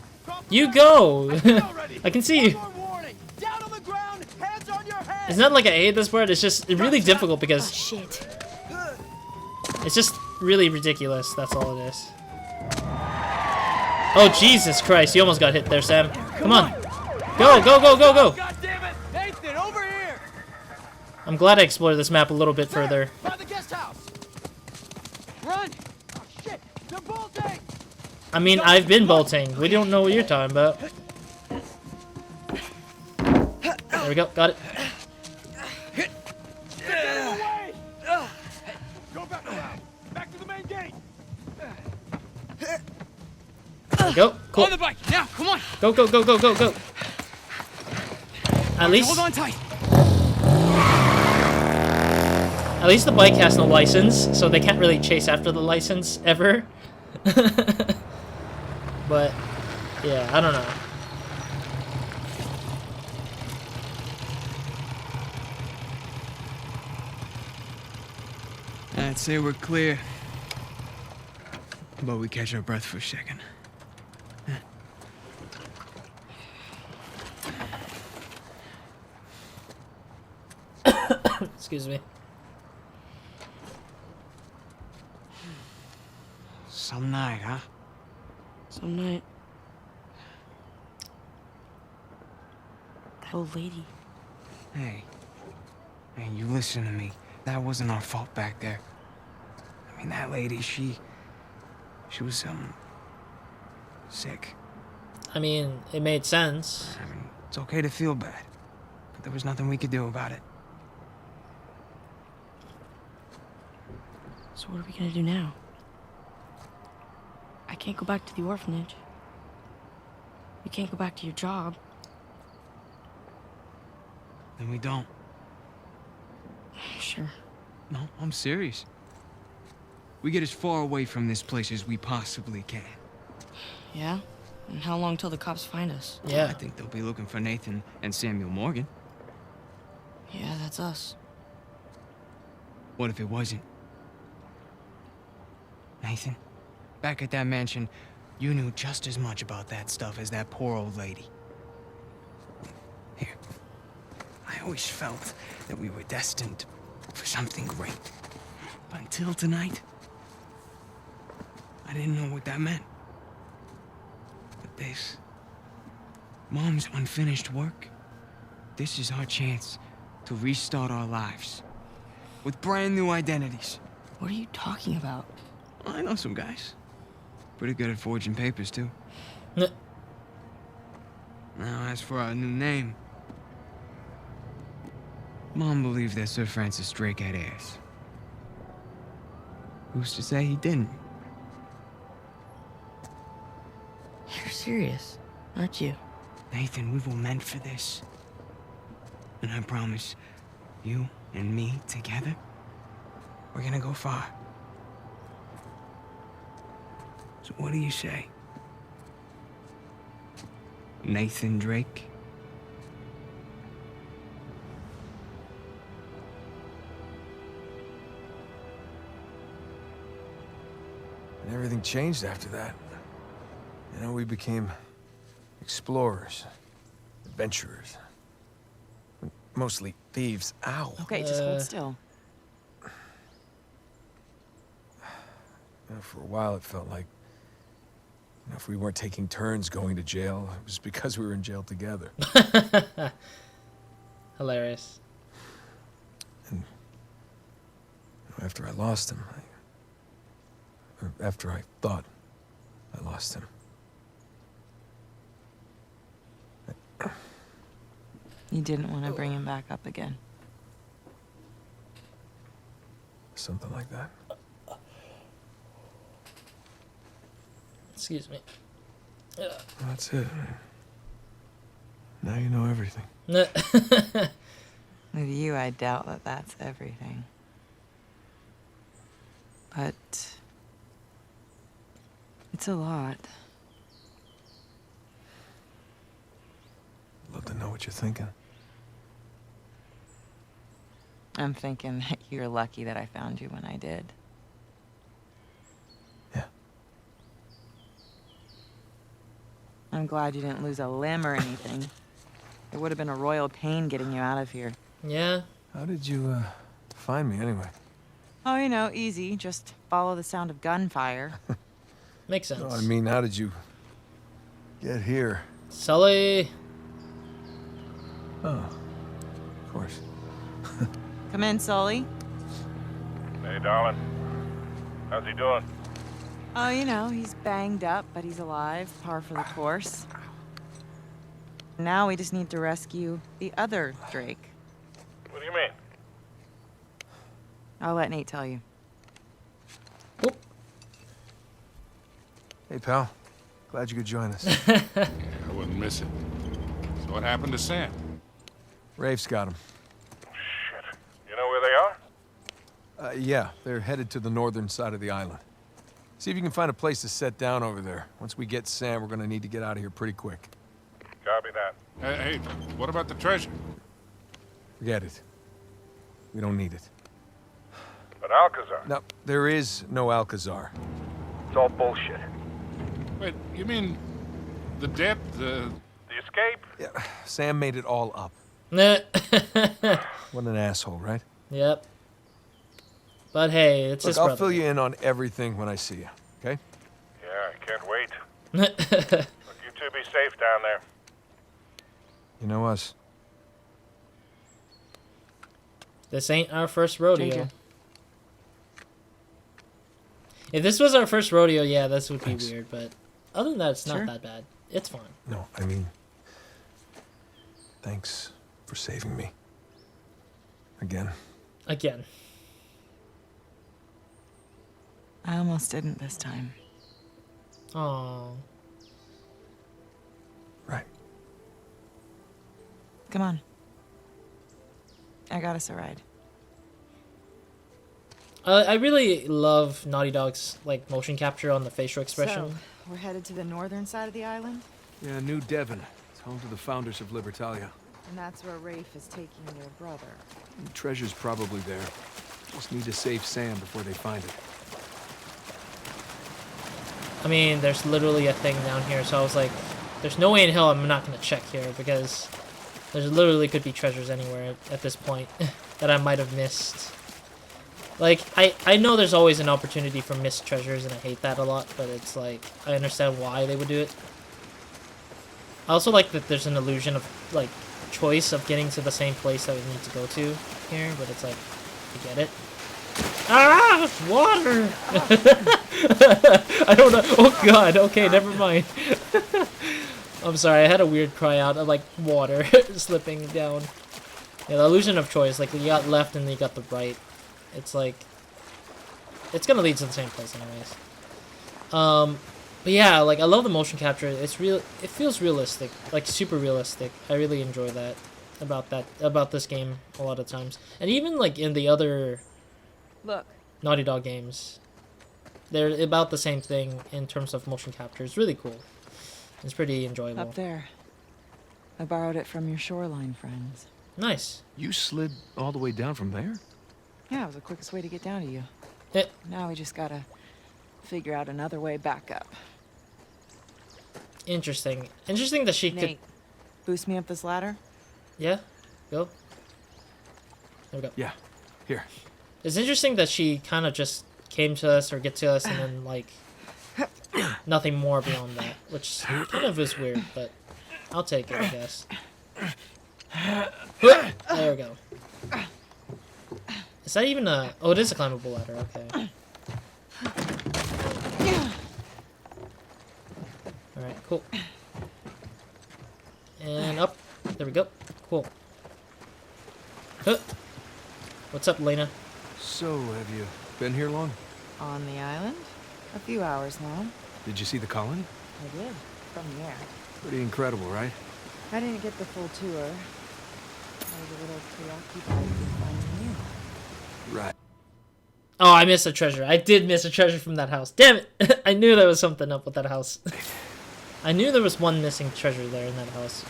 you go! Already. I can see you. One more warning! Down on the ground! Hands on your head! It's not like I hate this part, it's just really difficult Oh, because shit. it's just really ridiculous, that's all it is. Oh, Jesus Christ, you almost got hit there, Sam. Come on. Go! Goddammit! Nathan, over here! I'm glad I explored this map a little bit further. By the guest house! Run! Oh, shit! They're bolting! I mean, I've been bolting. We don't know what you're talking about. There we go, got it. Get away! Go back around! Back to the main gate! There we go, cool. On the bike. Now, come on. Go. At least... Hold on tight. At least the bike has no license, so they can't really chase after the license ever. But, yeah, I don't know. I'd say we're clear. But we catch our breath for a second. Excuse me. Some night, huh? Some night. That old lady. Hey, you listen to me. That wasn't our fault back there. I mean, that lady, she was, sick. I mean, it made sense. I mean, it's okay to feel bad, but there was nothing we could do about it. So what are we gonna do now? I can't go back to the orphanage. You can't go back to your job. Then we don't. Sure. No, I'm serious. We get as far away from this place as we possibly can. Yeah? And how long till the cops find us? Yeah. I think they'll be looking for Nathan and Samuel Morgan. Yeah, that's us. What if it wasn't? Nathan, back at that mansion, you knew just as much about that stuff as that poor old lady. Here, I always felt that we were destined for something great. But until tonight, I didn't know what that meant. But this, Mom's unfinished work, this is our chance to restart our lives with brand new identities. What are you talking about? I know some guys. Pretty good at forging papers, too. N- Now, as for our new name, Mom believed that Sir Francis Drake had heirs. Who's to say he didn't? You're serious, aren't you? Nathan, we were meant for this. And I promise, you and me together, we're gonna go far. So what do you say? Nathan Drake? And everything changed after that. You know, we became explorers, adventurers. Mostly thieves. Ow. Okay, just hold still. You know, for a while it felt like, you know, if we weren't taking turns going to jail, it was because we were in jail together. Hilarious. And you know, after I lost him, or after I thought I lost him, You didn't want to bring him back up again. something like that. Excuse me. That's it. Now you know everything. With you, I doubt that that's everything. But it's a lot. Love to know what you're thinking. I'm thinking that you're lucky that I found you when I did. Yeah. I'm glad you didn't lose a limb or anything. It would have been a royal pain getting you out of here. Yeah. How did you find me anyway? Oh, you know, easy. Just follow the sound of gunfire. Makes sense. No, I mean, how did you get here? Sully. Oh, of course. Come in, Sully. Hey, darling. How's he doing? Oh, you know, he's banged up, but he's alive. Par for the course. Now we just need to rescue the other Drake. What do you mean? I'll let Nate tell you. Hey, pal. Glad you could join us. I wouldn't miss it. So what happened to Sam? Rafe's got him. Shit. You know where they are? Yeah, they're headed to the northern side of the island. See if you can find a place to set down over there. Once we get Sam, we're gonna need to get out of here pretty quick. Copy that. Hey, what about the treasure? Forget it. We don't need it. But Alcazar. No, there is no Alcazar. It's all bullshit. Wait, you mean the debt, The escape? Yeah, Sam made it all up. What an asshole, right? Yep. But hey, it's Look, his I'll brother. fill you in on everything when I see you, okay? Yeah, I can't wait. Look, you two be safe down there. You know us. This ain't our first rodeo. Ginger. If this was our first rodeo, yeah, this would be Thanks. weird. But other than that, it's not Sure. that bad. It's fine. No, I mean, thanks for saving me. Again. Again. I almost didn't this time. Oh. Right. Come on. I got us a ride. I really love Naughty Dog's like motion capture on the facial expression. So, we're headed to the northern side of the island? Yeah, New Devon. It's home to the founders of Libertalia. And that's where Rafe is taking their brother. The treasure's probably there. Just need to save Sam before they find it. I mean, there's literally a thing down here, so I was like, there's no way in hell I'm not gonna check here because there's literally could be treasures anywhere at this point that I might have missed. Like, I know there's always an opportunity for missed treasures, and I hate that a lot, but it's like, I understand why they would do it. I also like that there's an illusion of, like, choice of getting to the same place that we need to go to here, but it's like, I get it. Ah! Water! I don't know. Oh god, okay, never mind. I'm sorry, I had a weird cry out of, like, water slipping down. Yeah, the illusion of choice. Like, you got left and you got the right. It's like... It's gonna lead to the same place anyways. But yeah, like, I love the motion capture. It's real. It feels realistic. Like, super realistic. I really enjoy that. About this game a lot of times. And even, like, in the other... Look. Naughty Dog games. They're about the same thing in terms of motion capture. It's really cool. It's pretty enjoyable. Up there. I borrowed it from your shoreline friends. Nice. You slid all the way down from there? Yeah, it was the quickest way to get down to you. It, Now we just gotta figure out another way back up. interesting. Interesting that she Nate, boost me up this ladder. could... Yeah? Go. There we go. Yeah. Here. It's interesting that she kind of just came to us or get to us and then, like, nothing more beyond that. Which kind of is weird, but I'll take it, I guess. There we go. Is that even a... Oh, it is a climbable ladder. Okay. Alright, cool. And up. There we go. Cool. Huh. What's up, Elena? So, have you been here long? On the island? A few hours now. Did you see the colony? I did. From the air. Pretty incredible, right? I didn't get the full tour. I was a little preoccupied with finding you. Right. Oh, I missed a treasure. I did miss a treasure from that house. Damn it! I knew there was something up with that house. I knew there was one missing treasure there in that house.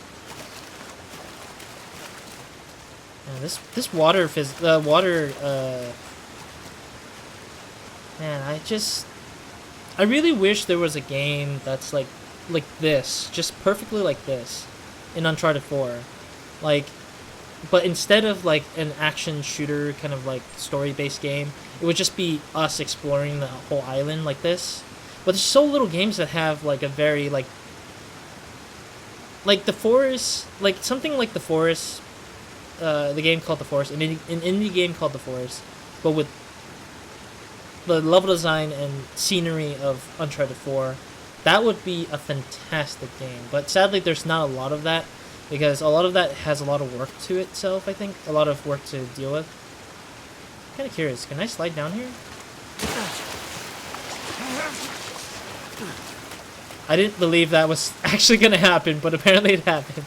Man, this water man, I really wish there was a game that's like this, just perfectly like this in Uncharted 4. Like, but instead of like an action shooter kind of like story-based game, it would just be us exploring the whole island like this. But there's so little games that have like a very like the Forest, like something like the Forest, the game called the Forest, an indie game called the Forest, but with the level design and scenery of Uncharted 4. That would be a fantastic game. But sadly, there's not a lot of that, because a lot of that has a lot of work to itself, I think. A lot of work to deal with. I'm kind of curious. Can I slide down here? I didn't believe that was actually going to happen, but apparently it happened.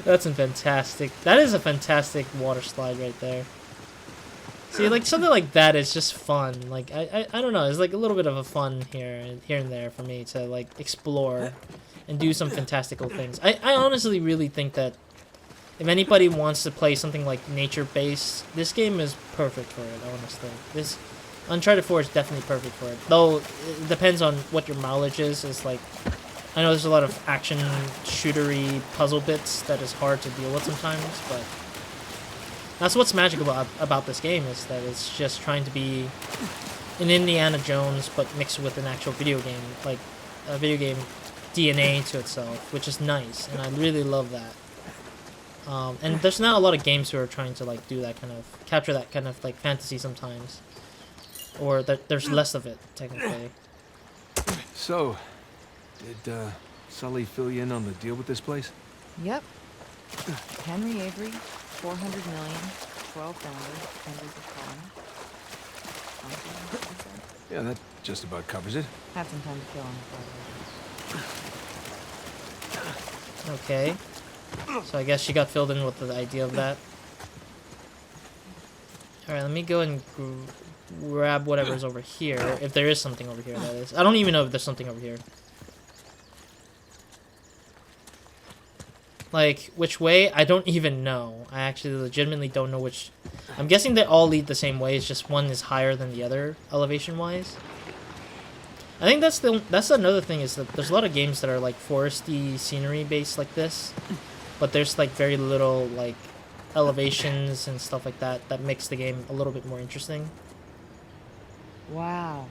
That's fantastic. That is a fantastic water slide right there. See, like, something like that is just fun. Like, I don't know. It's like a little bit of a fun here and there for me to, like, explore and do some fantastical things. I honestly really think that if anybody wants to play something like nature-based, this game is perfect for it, honestly. This Uncharted 4 is definitely perfect for it. Though, it depends on what your mileage is. It's like, I know there's a lot of action, shootery puzzle bits that is hard to deal with sometimes, but that's what's magical about this game, is that it's just trying to be an Indiana Jones, but mixed with an actual video game, like a video game DNA to itself, which is nice, and I really love that. And there's not a lot of games who are trying to like do that kind of, capture that kind of like fantasy sometimes, or that there's less of it technically. So, did Sully fill you in on the deal with this place? Yep. Henry Avery, 400 million, 12 founders, hundreds of colonies. Yeah, that just about covers it. Had some time to kill on the Friday. Okay. So I guess she got filled in with the idea of that. Alright, let me go and grab whatever's over here. If there is something over here, that is. I don't even know if there's something over here. Like, which way? I don't even know. I actually legitimately don't know which... I'm guessing they all lead the same way. It's just one is higher than the other, elevation-wise. I think that's another thing, is that there's a lot of games that are, like, foresty scenery-based like this. But there's, like, very little, like, elevations and stuff like that that makes the game a little bit more interesting. Wow.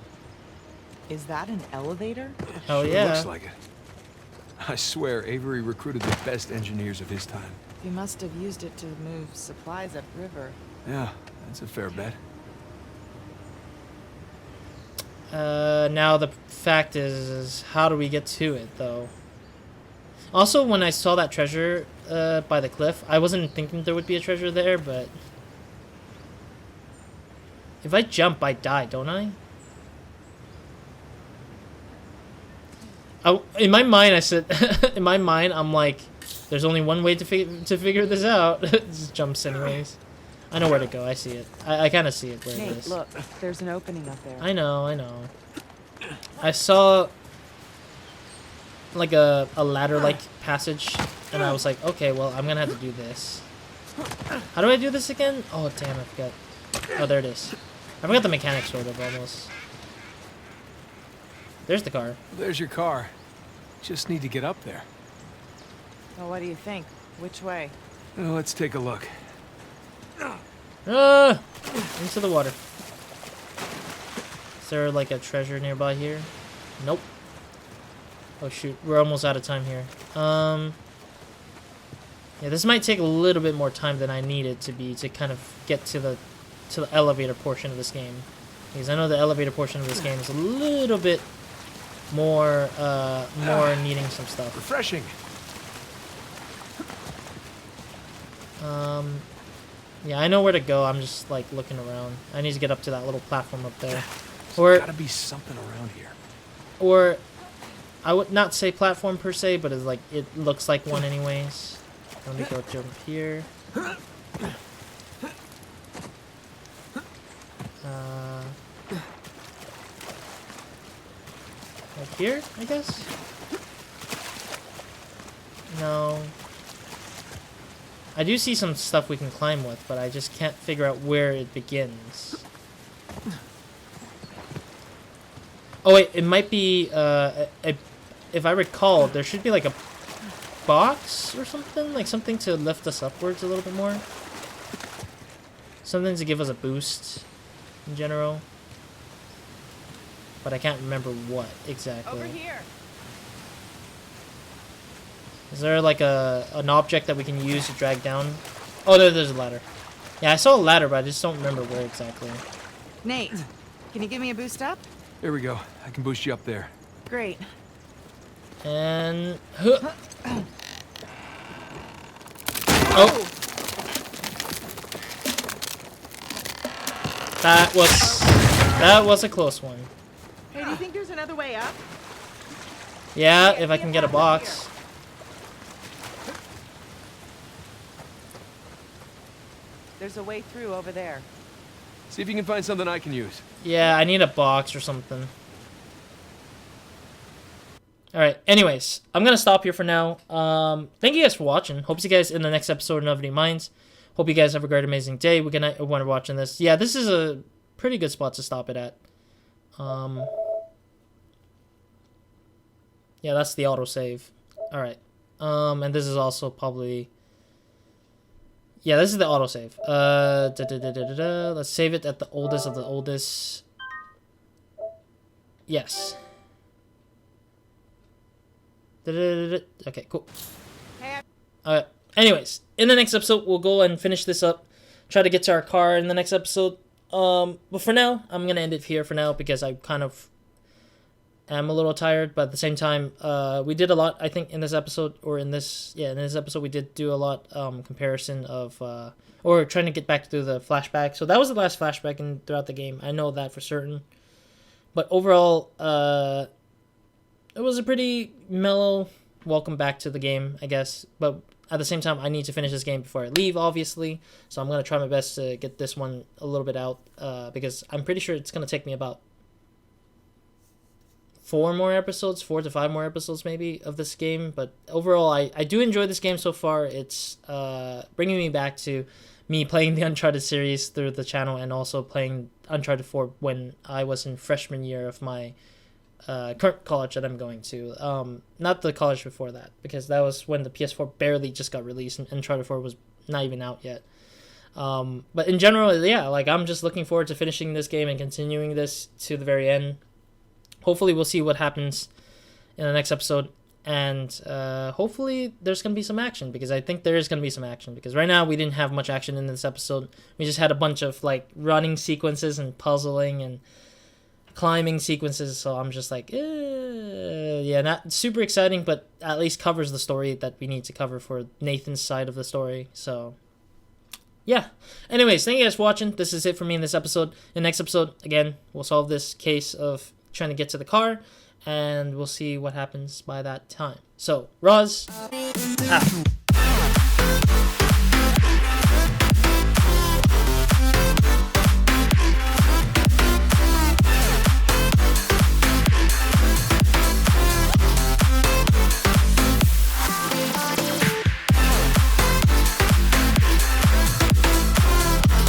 Is that an elevator? Oh, Sure yeah. looks like it. I swear, Avery recruited the best engineers of his time. He must have used it to move supplies upriver. Yeah, that's a fair bet. Now the fact is how do we get to it, though? Also, when I saw that treasure by the cliff, I wasn't thinking there would be a treasure there, but if I jump, I die, don't I? In my mind, I said, in my mind, I'm like, there's only one way to figure this out. Just jumps anyways. I know where to go. I see it. I kind of see it where it Nate, is. look, there's an opening up there. I know, I know. I saw like a ladder-like passage, and I was like, okay, well, I'm gonna have to do this. How do I do this again? Oh, damn, I forgot. Oh, there it is. I forgot the mechanics, sort of, almost. There's the car. There's your car. Just need to get up there. Well, what do you think? Which way? Well, let's take a look. Ah! Into the water. Is there like a treasure nearby here? Nope. Oh shoot, we're almost out of time here. Yeah, this might take a little bit more time than I need it to be to kind of get to the elevator portion of this game, because I know the elevator portion of this game is a little bit more needing some stuff. Refreshing. Yeah, I know where to go. I'm just like looking around. I need to get up to that little platform up there. There's gotta be something around here. Or I would not say platform per se, but it's like it looks like one anyways. Let me go jump here. Like here, I guess? No. I do see some stuff we can climb with, but I just can't figure out where it begins. Oh wait, it might be, if I recall, there should be like a box or something? Like something to lift us upwards a little bit more? Something to give us a boost in general. But I can't remember what exactly. Over here. Is there like an object that we can use to drag down? Oh, there's a ladder. Yeah, I saw a ladder, but I just don't remember where exactly. Nate, can you give me a boost up? Here we go. I can boost you up there. Great. And... Oh! That was a close one. Hey, do you think there's another way up? Yeah, if I can get a box. There's a way through over there. See if you can find something I can use. Yeah, I need a box or something. Alright, anyways, I'm gonna stop here for now. Thank you guys for watching. Hope to see you guys in the next episode of Nobody Minds. Hope you guys have a great, amazing day. Good night when you're watching this. Yeah, this is a pretty good spot to stop it at. Yeah, that's the autosave. Alright. And this is also probably... Yeah, this is the autosave. Let's save it at the oldest of the oldest. Yes. Okay, cool. Anyways, in the next episode, we'll go and finish this up. Try to get to our car in the next episode. But for now, I'm going to end it here for now because I kind of am a little tired. But at the same time, we did a lot, I think, in this episode. Or in this episode, we did do a lot comparison of... or trying to get back to the flashback. So that was the last flashback throughout the game. I know that for certain. But overall, it was a pretty mellow welcome back to the game, I guess. But at the same time, I need to finish this game before I leave, obviously. So I'm going to try my best to get this one a little bit out. Because I'm pretty sure it's going to take me about 4 to 5 more episodes maybe of this game. But overall, I do enjoy this game so far. It's bringing me back to me playing the Uncharted series through the channel and also playing Uncharted 4 when I was in freshman year of my current college that I'm going to. Not the college before that, because that was when the PS4 barely just got released and Uncharted 4 was not even out yet. But in general, yeah, like I'm just looking forward to finishing this game and continuing this to the very end. Hopefully we'll see what happens in the next episode, and hopefully there's going to be some action, because I think there is going to be some action, because right now we didn't have much action in this episode. We just had a bunch of like running sequences and puzzling and climbing sequences, so I'm just like, yeah, not super exciting, but at least covers the story that we need to cover for Nathan's side of the story. So yeah, anyways, thank you guys for watching. This is it for me in this episode. In the next episode, again, we'll solve this case of trying to get to the car, and we'll see what happens by that time. So Roz out.